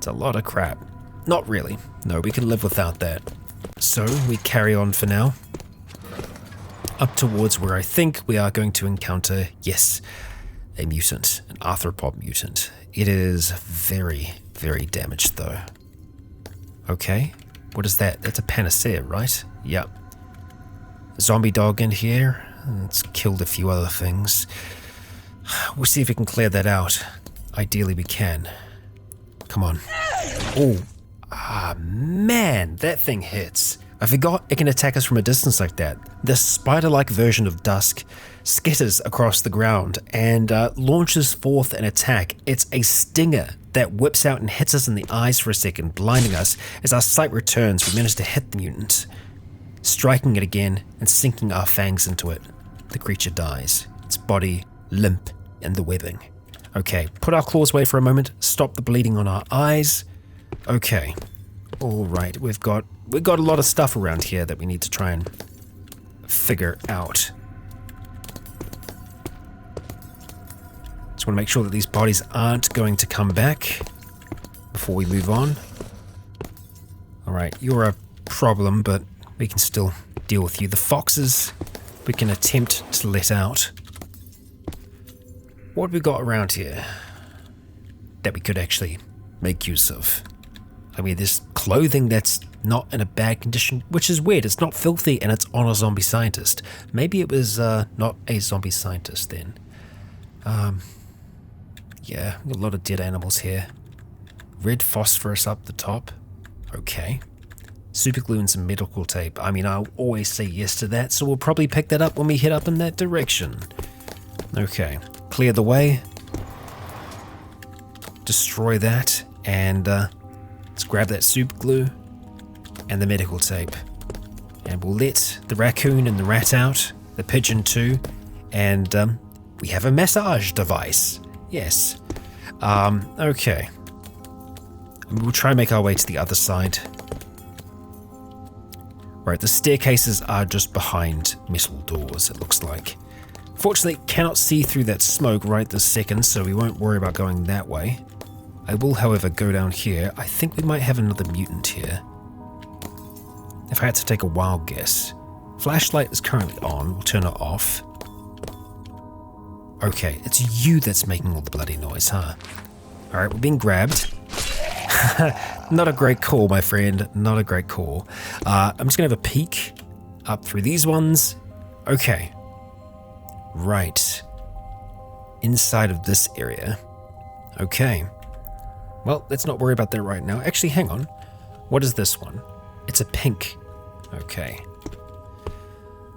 lot of crap. Not really. No, we can live without that. So we carry on for now. Up towards where I think we are going to encounter, yes, a mutant, an arthropod mutant. It is very, very damaged though. Okay, what is that? That's a panacea, right? Yep. Zombie dog in here. It's killed a few other things. We'll see if we can clear that out. Ideally we can. Come on. Oh, man, that thing hits. I forgot it can attack us from a distance like that. The spider-like version of Dusk skitters across the ground and launches forth an attack. It's a stinger that whips out and hits us in the eyes for a second, blinding us. As our sight returns, we manage to hit the mutant, striking it again and sinking our fangs into it. The creature dies, its body limp in the webbing. Okay, put our claws away for a moment, stop the bleeding on our eyes. Okay, all right, we've got a lot of stuff around here that we need to try and figure out. Just want to make sure that these bodies aren't going to come back before we move on. All right, you're a problem, but we can still deal with you. The foxes we can attempt to let out. What have we got around here that we could actually make use of? I mean, there's clothing that's not in a bad condition, which is weird. It's not filthy and it's on a zombie scientist. Maybe it was not a zombie scientist then. Yeah, a lot of dead animals here. Red phosphorus up the top. Okay. Super glue and some medical tape. I mean, I'll always say yes to that, so we'll probably pick that up when we head up in that direction. Okay. Clear the way. Destroy that, and let's grab that super glue and the medical tape. And we'll let the raccoon and the rat out, the pigeon too, and we have a massage device. Yes. Okay. We'll try and make our way to the other side. Right, the staircases are just behind metal doors, it looks like. Fortunately, cannot see through that smoke right this second, so we won't worry about going that way. I will, however, go down here. I think we might have another mutant here. If I had to take a wild guess. Flashlight is currently on, we'll turn it off. Okay, it's you that's making all the bloody noise, huh? Alright, we're being grabbed. Not a great call, my friend, not a great call. I'm just gonna have a peek up through these ones. Okay. Right. Inside of this area. Okay. Well, let's not worry about that right now. Actually, hang on. What is this one? It's a pink. Okay.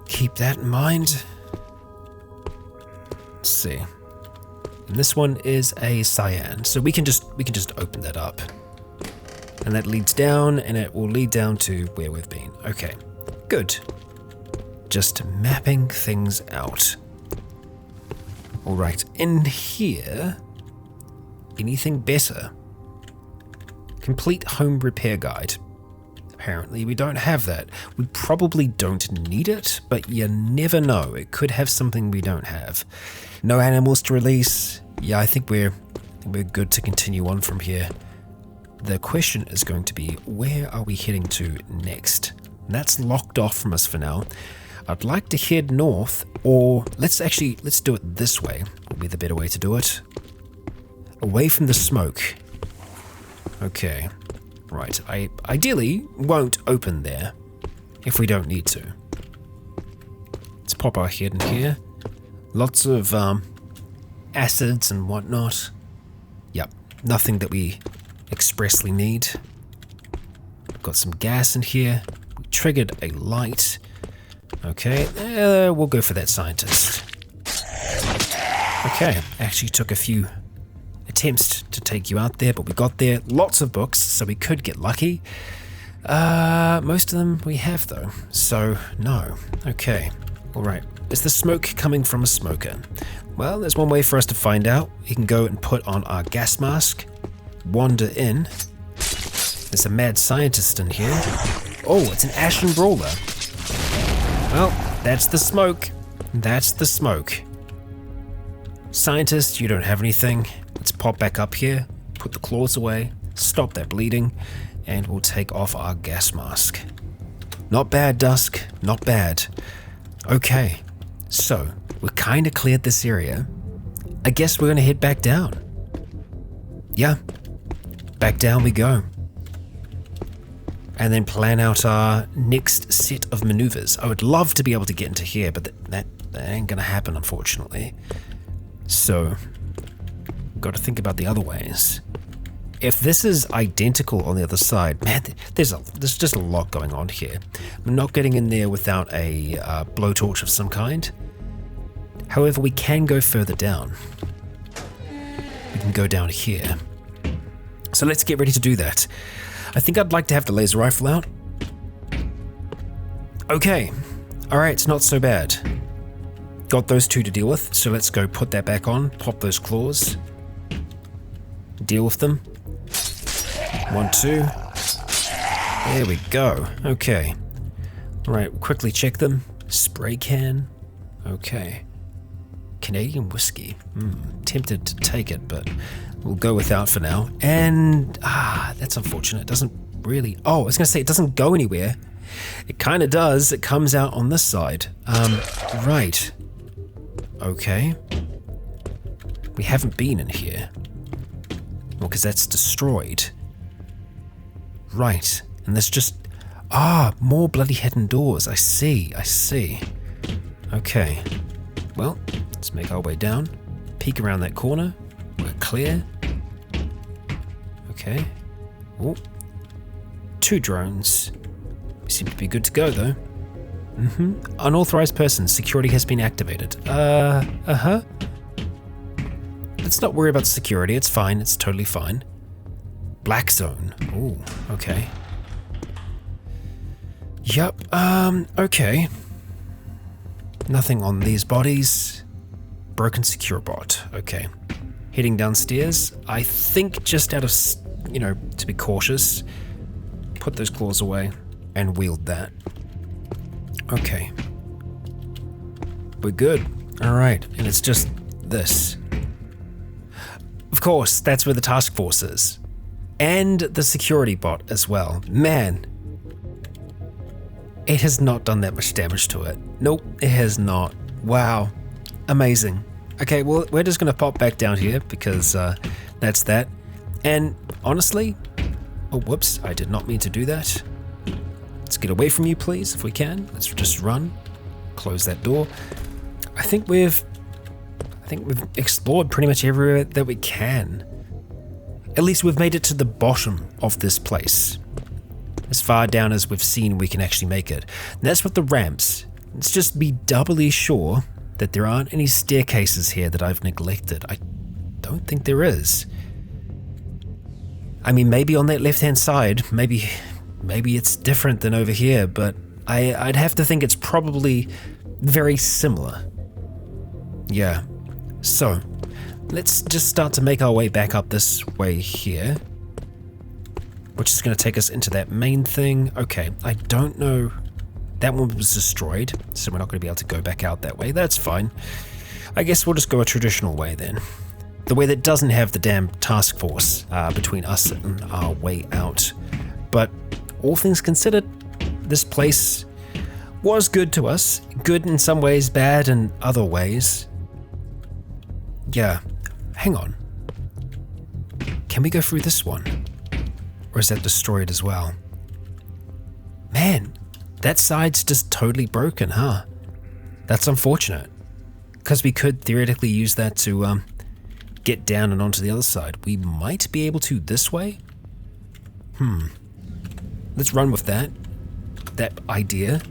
Keep that in mind. Let's see. And this one is a cyan. So we can just open that up. And that leads down, and it will lead down to where we've been. Okay. Good. Just mapping things out. All right, in here, anything better? Complete home repair guide. Apparently we don't have that. We probably don't need it, but you never know. It could have something we don't have. No animals to release. Yeah, I think we're we're good to continue on from here. The question is going to be, where are we heading to next? That's locked off from us for now. I'd like to head north, or let's do it this way. Will be the better way to do it. Away from the smoke. Okay, right. I ideally won't open there if we don't need to. Let's pop our head in here. Lots of acids and whatnot. Yep, nothing that we expressly need. Got some gas in here. We triggered a light. Okay, we'll go for that scientist. Okay, actually took a few attempts to take you out there, but we got there. Lots of books, so we could get lucky. Most of them we have though, so no. Okay, alright. Is the smoke coming from a smoker? Well, there's one way for us to find out. We can go and put on our gas mask, wander in. There's a mad scientist in here. Oh, it's an ashen brawler. Well, that's the smoke. That's the smoke. Scientist, you don't have anything. Let's pop back up here, put the claws away, stop that bleeding, and we'll take off our gas mask. Not bad, Dusk, not bad. Okay, so we kind of cleared this area. I guess we're going to head back down. Yeah, back down we go. And then plan out our next set of maneuvers. I would love to be able to get into here, but that ain't going to happen, unfortunately. So, got to think about the other ways. If this is identical on the other side, man, there's just a lot going on here. We're not getting in there without a blowtorch of some kind. However, we can go further down. We can go down here. So let's get ready to do that. I think I'd like to have the laser rifle out. Okay, alright, it's not so bad. Got those two to deal with, so let's go put that back on, pop those claws, deal with them. 1, 2. There we go. Okay. Alright, quickly check them. Spray can. Okay. Canadian whiskey. Tempted to take it, but we'll go without for now. And, that's unfortunate. It doesn't really... Oh, I was going to say, it doesn't go anywhere. It kind of does. It comes out on this side. Right. Okay. We haven't been in here. Well, because that's destroyed. Right. And there's just... more bloody hidden doors. I see. Okay. Well, let's make our way down. Peek around that corner. We're clear. Okay. Oh. 2 drones. We seem to be good to go, though. Unauthorized person. Security has been activated. Let's not worry about security. It's fine. It's totally fine. Black zone. Ooh, okay. Yup, okay. Nothing on these bodies. Broken secure bot. Okay. Heading downstairs. I think just out of, to be cautious, put those claws away and wield that. Okay. We're good. Alright, and it's just this. Of course, that's where the task force is. And the security bot as well. Man. It has not done that much damage to it. Nope, it has not. Wow. Amazing. Okay, well, we're just going to pop back down here because that's that. And honestly... Oh, whoops, I did not mean to do that. Let's get away from you, please, if we can. Let's just run. Close that door. I think we've explored pretty much everywhere that we can. At least we've made it to the bottom of this place. As far down as we've seen we can actually make it. And that's with the ramps. Let's just be doubly sure that there aren't any staircases here that I've neglected. I don't think there is. I mean, maybe on that left-hand side, maybe it's different than over here, but I'd have to think it's probably very similar. Yeah. So, let's just start to make our way back up this way here. Which is going to take us into that main thing. Okay, I don't know. That one was destroyed, so we're not going to be able to go back out that way. That's fine. I guess we'll just go a traditional way then. The way that doesn't have the damn task force between us and our way out. But all things considered, this place was good to us. Good in some ways, bad in other ways. Yeah, hang on. Can we go through this one? Or is that destroyed as well? Man, that side's just totally broken, huh? That's unfortunate. Because we could theoretically use that to get down and onto the other side. We might be able to this way? Let's run with that. That idea.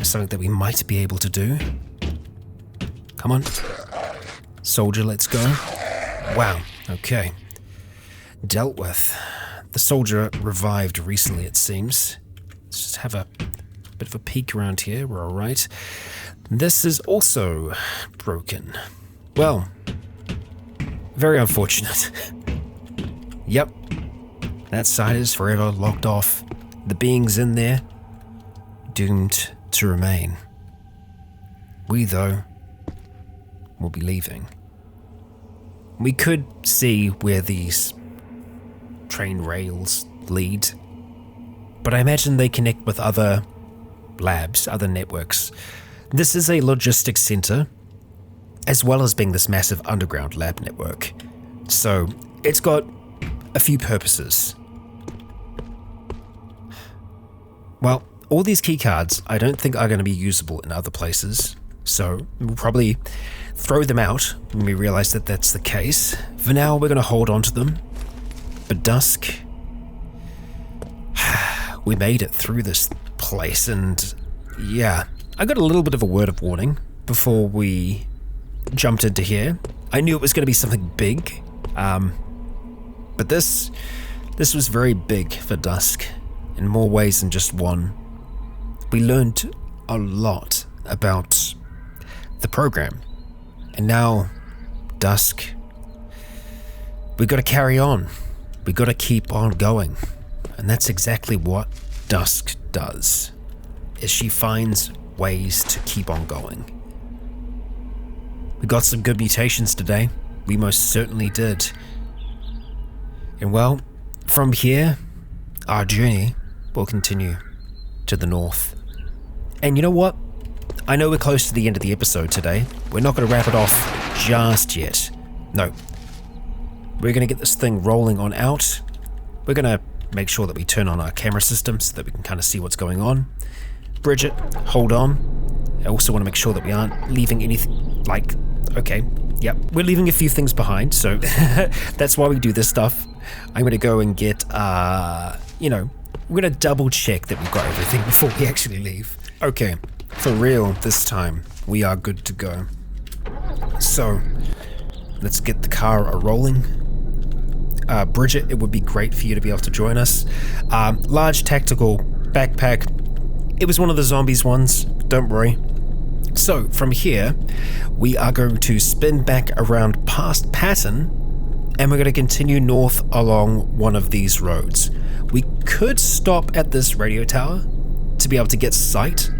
Something that we might be able to do. Come on. Soldier, let's go. Wow, okay. Dealt with. The soldier revived recently, it seems. Let's just have a bit of a peek around here. We're alright. This is also broken. Well, very unfortunate. Yep. That side is forever locked off. The beings in there, doomed to remain. We, though, will be leaving. We could see where these train rails lead, but I imagine they connect with other labs, other networks. This is a logistics center, as well as being this massive underground lab network. So it's got a few purposes. Well, all these keycards I don't think are going to be usable in other places, so we'll probably throw them out when we realize that that's the case. For now, we're going to hold on to them. But Dusk, we made it through this place, and yeah, I got a little bit of a word of warning before we jumped into here. I knew it was going to be something big, but this was very big for Dusk in more ways than just one. We learned a lot about the program, and now Dusk, we got to carry on. We got to keep on going, and that's exactly what Dusk does. Is she finds ways to keep on going. We got some good mutations today. We most certainly did. And well, from here, our journey will continue to the north. And you know what? I know we're close to the end of the episode today. We're not going to wrap it off just yet. No. We're going to get this thing rolling on out. We're going to make sure that we turn on our camera system so that we can kind of see what's going on. Bridget, hold on. I also want to make sure that we aren't leaving anything like, okay, yep, we're leaving a few things behind, so that's why we do this stuff. I'm going to go and get, we're going to double check that we've got everything before we actually leave. Okay, for real this time, we are good to go. So, let's get the car a-rolling. Bridget, it would be great for you to be able to join us. Large tactical backpack. It was one of the zombies ones, don't worry. So, from here, we are going to spin back around past Patton, and we're going to continue north along one of these roads. We could stop at this radio tower to be able to get sight,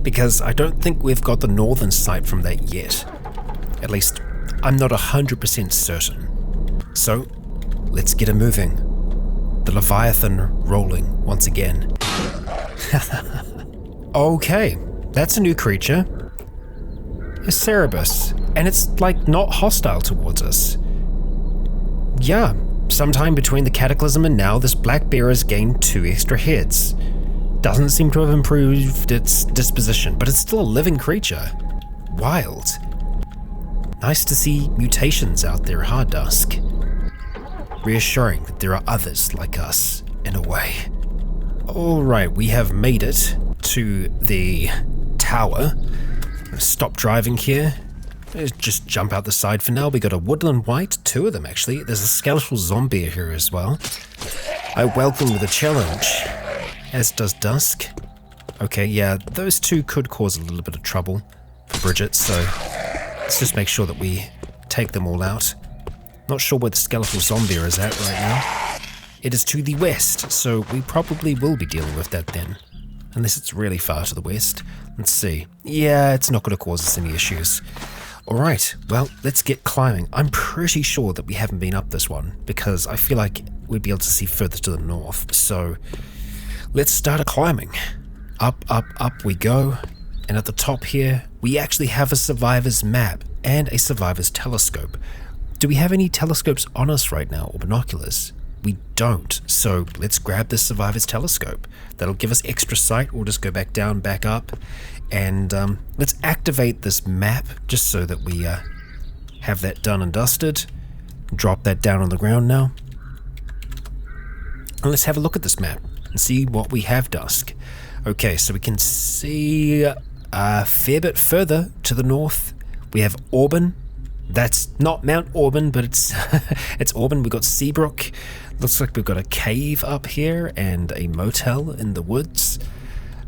because I don't think we've got the northern sight from that yet. At least, I'm not 100% certain. So, let's get it moving. The Leviathan rolling once again. Okay, that's a new creature. A Cerebus, and it's like not hostile towards us. Yeah, sometime between the Cataclysm and now, this black bear has gained 2 extra heads. Doesn't seem to have improved its disposition, but it's still a living creature. Wild. Nice to see mutations out there, huh, Dusk? Reassuring that there are others like us, in a way. Alright, we have made it to the tower. Stop driving here. Let's just jump out the side for now. We got a woodland white, 2 of them actually. There's a skeletal zombie here as well. I welcome the challenge, as does Dusk. Okay, yeah, those 2 could cause a little bit of trouble for Bridget, so let's just make sure that we take them all out. Not sure where the skeletal zombie is at right now. It is to the west, so we probably will be dealing with that then. Unless it's really far to the west. Let's see. Yeah, it's not going to cause us any issues. Alright, well, let's get climbing. I'm pretty sure that we haven't been up this one, because I feel like we'd be able to see further to the north. So, let's start climbing. Up, up, up we go. And at the top here, we actually have a survivor's map and a survivor's telescope. Do we have any telescopes on us right now, or binoculars? We don't, so let's grab this survivor's telescope. That'll give us extra sight. We'll just go back down, back up, and let's activate this map just so that we have that done and dusted. Drop that down on the ground now. And let's have a look at this map and see what we have, Dusk. Okay, so we can see a fair bit further to the north. We have Auburn. That's not Mount Auburn, but it's it's Auburn. We've got Seabrook. Looks like we've got a cave up here and a motel in the woods.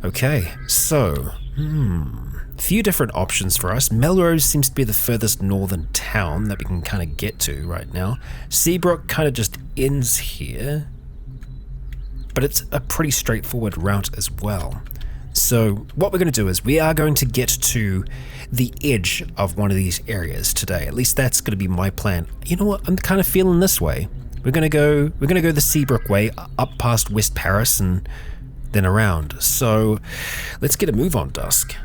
Okay, so, a few different options for us. Melrose seems to be the furthest northern town that we can kind of get to right now. Seabrook kind of just ends here, but it's a pretty straightforward route as well. So what we're going to do is we are going to get to the edge of one of these areas today. At least that's going to be my plan. You know what? I'm kind of feeling this way. We're going to go the Seabrook way, up past West Paris and then around. So let's get a move on, Dusk.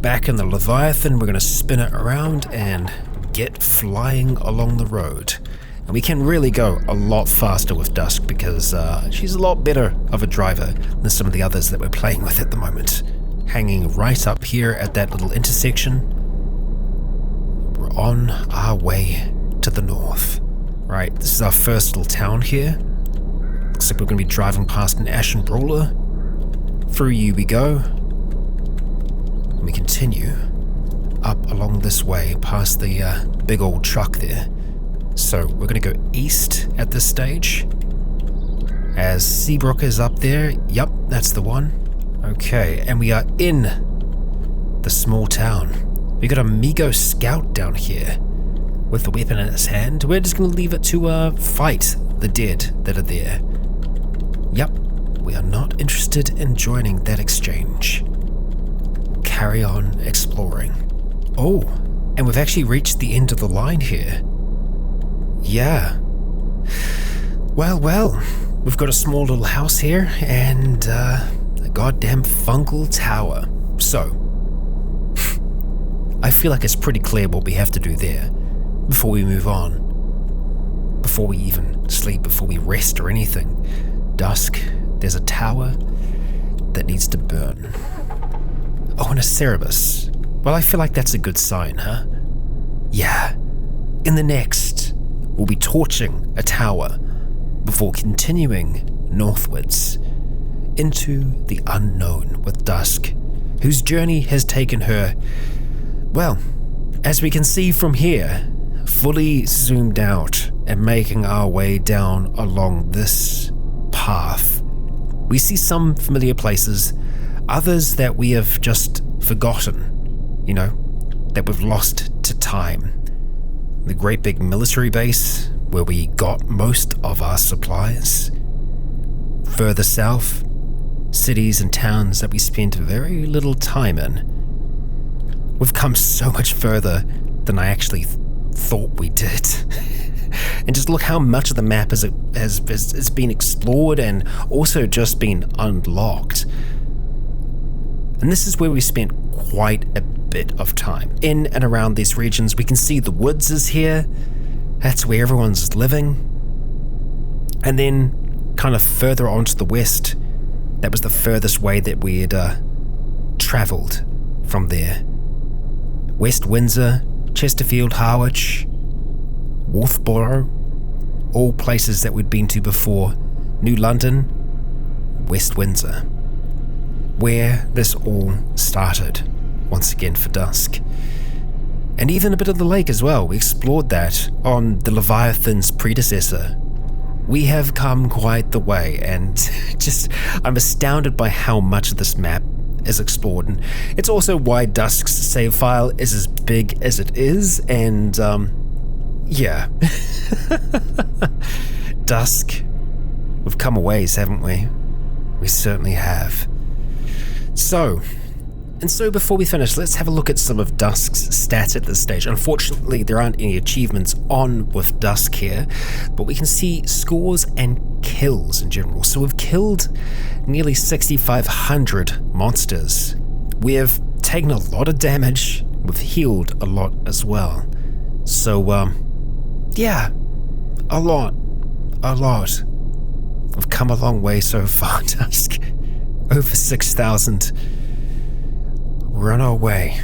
Back in the Leviathan, we're going to spin it around and get flying along the road. And we can really go a lot faster with Dusk because she's a lot better of a driver than some of the others that we're playing with at the moment. Hanging right up here at that little intersection. We're on our way to the north. Right, this is our first little town here. Looks like we're going to be driving past an Ashen Brawler. Through you we go. And we continue up along this way past the big old truck there. So we're going to go east at this stage. As Seabrook is up there. Yup, that's the one. Okay, and we are in the small town. We got a Migo scout down here with a weapon in his hand. We're just going to leave it to fight the dead that are there. Yup, we are not interested in joining that exchange. Carry on exploring. Oh, and we've actually reached the end of the line here. Yeah. Well, we've got a small little house here and a goddamn fungal tower. So, I feel like it's pretty clear what we have to do there before we move on. Before we even sleep, before we rest or anything. Dusk, there's a tower that needs to burn. Oh, and a Cerebus. Well, I feel like that's a good sign, huh? Yeah. In the next, we'll be torching a tower before continuing northwards into the unknown with Dusk, whose journey has taken her, well, as we can see from here, fully zoomed out and making our way down along this path. We see some familiar places, others that we have just forgotten, you know, that we've lost to time. The great big military base where we got most of our supplies. Further south, cities and towns that we spent very little time in. We've come so much further than I actually thought we did. And just look how much of the map has been explored and also just been unlocked. And this is where we spent quite a bit of time. In and around these regions, we can see the woods is here. That's where everyone's living. And then kind of further on to the west, that was the furthest way that we had traveled from there. West Windsor, Chesterfield, Harwich, Wolfboro, all places that we'd been to before. New London, West Windsor, where this all started once again for Dusk. And even a bit of the lake as well. We explored that on the Leviathan's predecessor. We have come quite the way, and just I'm astounded by how much of this map is explored. And it's also why Dusk's save file is as big as it is, and yeah. Dusk, we've come a ways, haven't we? We certainly have. So, And so before we finish, let's have a look at some of Dusk's stats at this stage. Unfortunately, there aren't any achievements on with Dusk here, but we can see scores and kills in general. So we've killed nearly 6,500 monsters. We have taken a lot of damage. We've healed a lot as well. So, yeah, a lot. We've come a long way so far, Dusk. Over 6,000. We're on our way.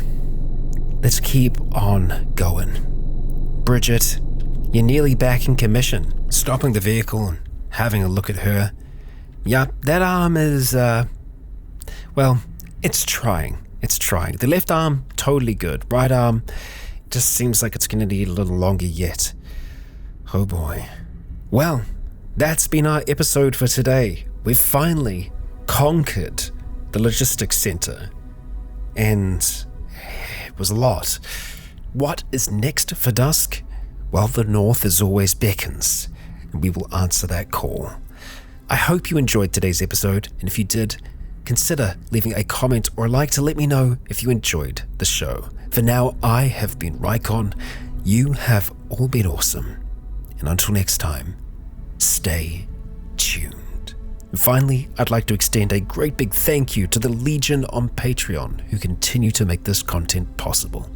Let's keep on going. Bridget, you're nearly back in commission. Stopping the vehicle and having a look at her. Yeah, that arm is, well, it's trying. The left arm, totally good. Right arm, just seems like it's going to need a little longer yet. Oh boy. Well, that's been our episode for today. We've finally conquered the logistics center. And it was a lot. What is next for Dusk? Well, the north as always beckons, and we will answer that call. I hope you enjoyed today's episode, and if you did, consider leaving a comment or a like to let me know if you enjoyed the show. For now, I have been Rycon. You have all been awesome. And until next time, stay tuned. And finally, I'd like to extend a great big thank you to the Legion on Patreon who continue to make this content possible.